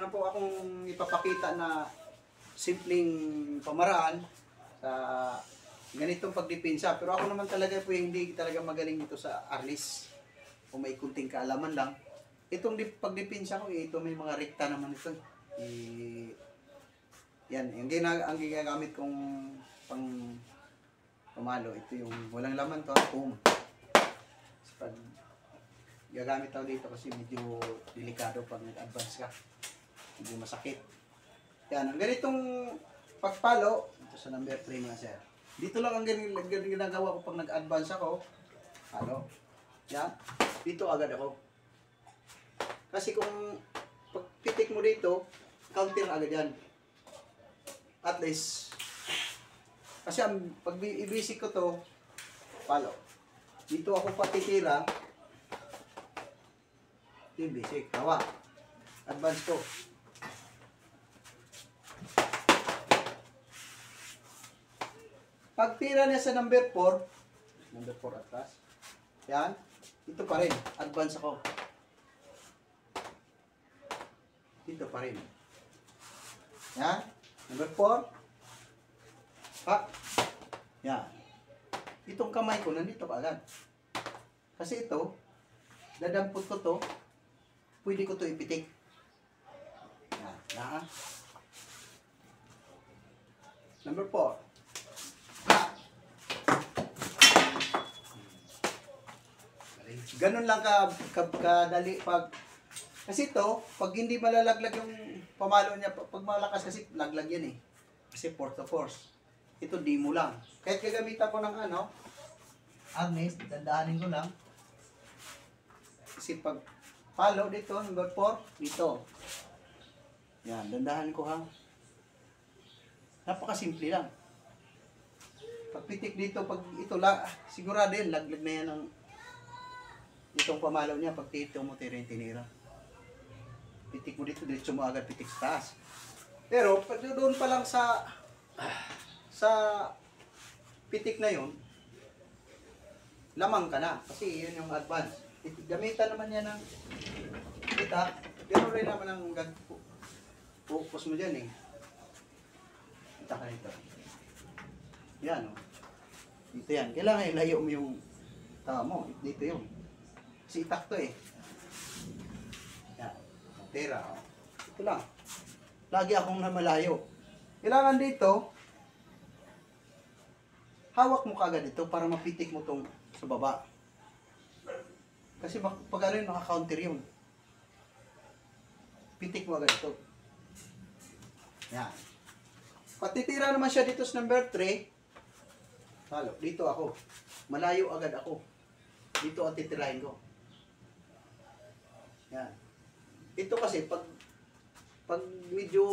Meron po akong ipapakita na simpleng pamaraan sa ganitong pagdepensa. Pero ako naman talaga po hindi talaga magaling dito sa arnis. Kung may kunting kaalaman lang. Itong pagdepensa ko, ito may mga rekta naman ito. Yan, ang ginagamit kong pang pamalo. Ito yung walang laman to. Boom. Pag gagamit ako dito kasi medyo delikado pag nag-advance ka. Medyo masakit. Yan, ang ganitong pagpalo, ito sa number 3 mga sir. Dito lang ang ginagawa ko pag nag-advance ako. Palo. Yan. Dito agad ako. Kasi kung pagpitik mo dito, counter agad yan. At least, kasi pag i-basic ko to, palo. Dito ako patitira. Ito yung basic. Hawa. Advance ko. Pag tira niya sa number 4, number 4 atas, yan, ito pa rin. Advance ako. Dito pa rin. Yan. Number 4. Ha? Yan. Itong kamay ko, nandito agad. Kasi ito, dadampot ko to, pwede ko to ipitik. Yan. Yan. Number 4. Ganun lang kadali pag kasi ito, pag hindi malalaglag yung pamalo niya, pag malakas kasi laglag yan eh. Kasi force to force. Ito di mo lang. Kahit gagamitan ko ng Agnes, dandahanin ko lang. Kasi pag palo dito, number 4, dito. Yan, dandahan ko ha. Napakasimple lang. Pagpitik dito, pag ito sigurado yan, laglag na yan ng itong pamalaw niya pag tito mo tinira. Pitik mo dito, diretso mo agad pitik sa taas. Pero pag doon pa lang sa pitik na yun, lamang ka na. Kasi yun yung advance. Gamitan naman niya ng kita. Gano'n rin naman ang focus mo dyan eh. Kita ka nito. Yan o. Dito yan. Kailangan ilayo mo yung tawa mo. Dito yun. Kasi itak to eh. Yan. Tera. Oh. Ito lang. Lagi akong namalayo. Kailangan dito, hawak mo kagad ito para mapitik mo tong sa baba. Kasi pag ano yun, naka-counter yun. Pitik mo agad ito. Yan. Patitira naman siya dito sa number 3. Halo, dito ako. Malayo agad ako. Dito ang titirahin ko. Yan. Ito kasi pag medyo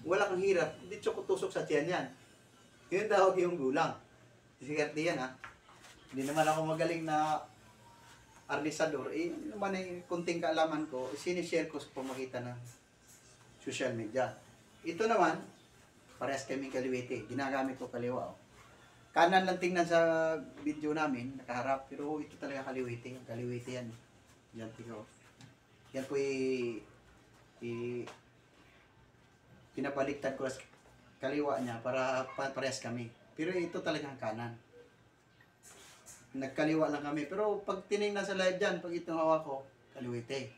wala kang hirap, dito ko tusok sa tiyan yan. Yun tawag yung gulang. Sigat yan ha. Hindi naman ako magaling na arnisador. Naman ay kunting kaalaman ko, sinishare ko sa pamagitan ng social media. Ito naman, parehas kaming kaliwete. Ginagamit ko kaliwa. Oh. Kanan lang tingnan sa video namin, nakaharap. Pero ito talaga kaliwete. Kaliwete yan. Yan tingnan. Yan po pinabaliktad ko sa kaliwa niya para parehas kami. Pero ito talagang kanan. Nagkaliwa lang kami. Pero pag tinignan sa live dyan, pag itong hawak ko, kaliwete.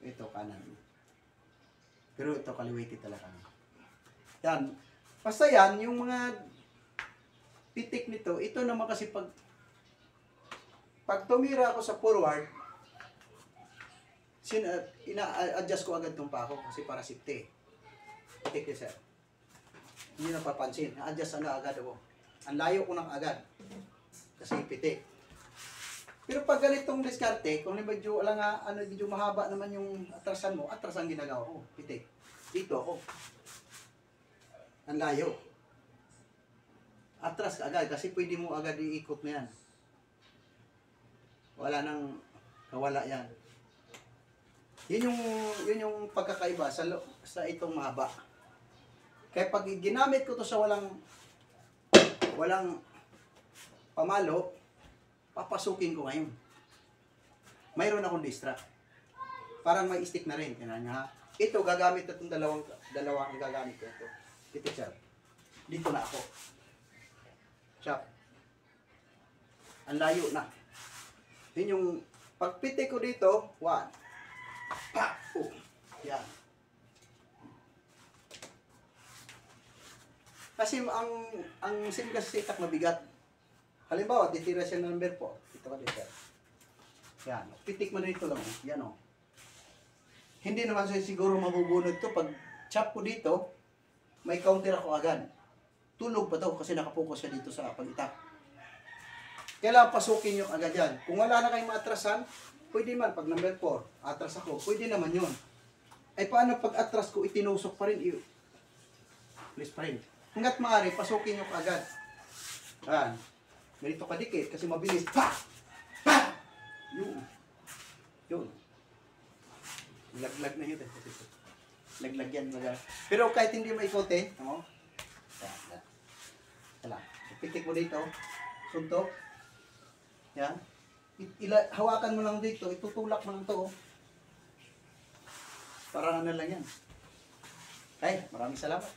Ito kanan. Pero ito kaliwete talaga. Yan. Basta yan, yung mga pitik nito, ito naman kasi pag tumira ako sa forward, ina-adjust ko agad itong pako kasi para safety. Pitik niya sir. Hindi napapansin. Na-adjust agad ako. Ang layo ko ng agad. Kasi pitik. Pero pag ganitong diskarte, kung medyo medyo mahaba naman yung atrasan mo, atras ang ginagawa ko. Pitik. Dito ako. Ang layo. Atras ka agad kasi pwede mo agad iikot na yan. Wala nang kawala yan. Yun yung pagkakaiba sa itong mahaba. Kaya pag ginamit ko to sa walang pamalo, papasukin ko ngayon. Mayroon akong distract. parang may stick na rin. Kaya ha. Ito, gagamit itong dalawang ang gagamit ko ito. Ito, sir. Dito na ako. Chop. Ang layo na. Yun yung, pagpitik ko dito, 1. Pa! Oh. Yan. Kasi ang SIM kasi itak mabigat. Halimbawa, titira siya ng number 4. Ito ka dito. Yan. Pitik mo dito lang. Yan o. Hindi naman siya siguro mabubunod to. Pag chop ko dito, may counter ako agad. Tulog pa to kasi nakapokus siya dito sa pag-itak. Kailangan pasukin yung agad yan. Kung wala na kayong maatrasan, pwede man. Pag number 4, atras ako, pwede naman yun. Ay paano pag atras ko, itinusok pa rin. Please pa rin. Hanggat maaari, pasukin yung agad. Yan. Ganito kadikit kasi mabilis. Pa! Pa! Yun. Yun. Laglag na yun. Laglag yan. Pero kahit hindi maikote, ano? Yan. Yan. Pitik mo dito. Suntok. Yan. Hawakan mo lang dito. Itutulak mo lang to. Parang ano lang yan. Ay, maraming salamat.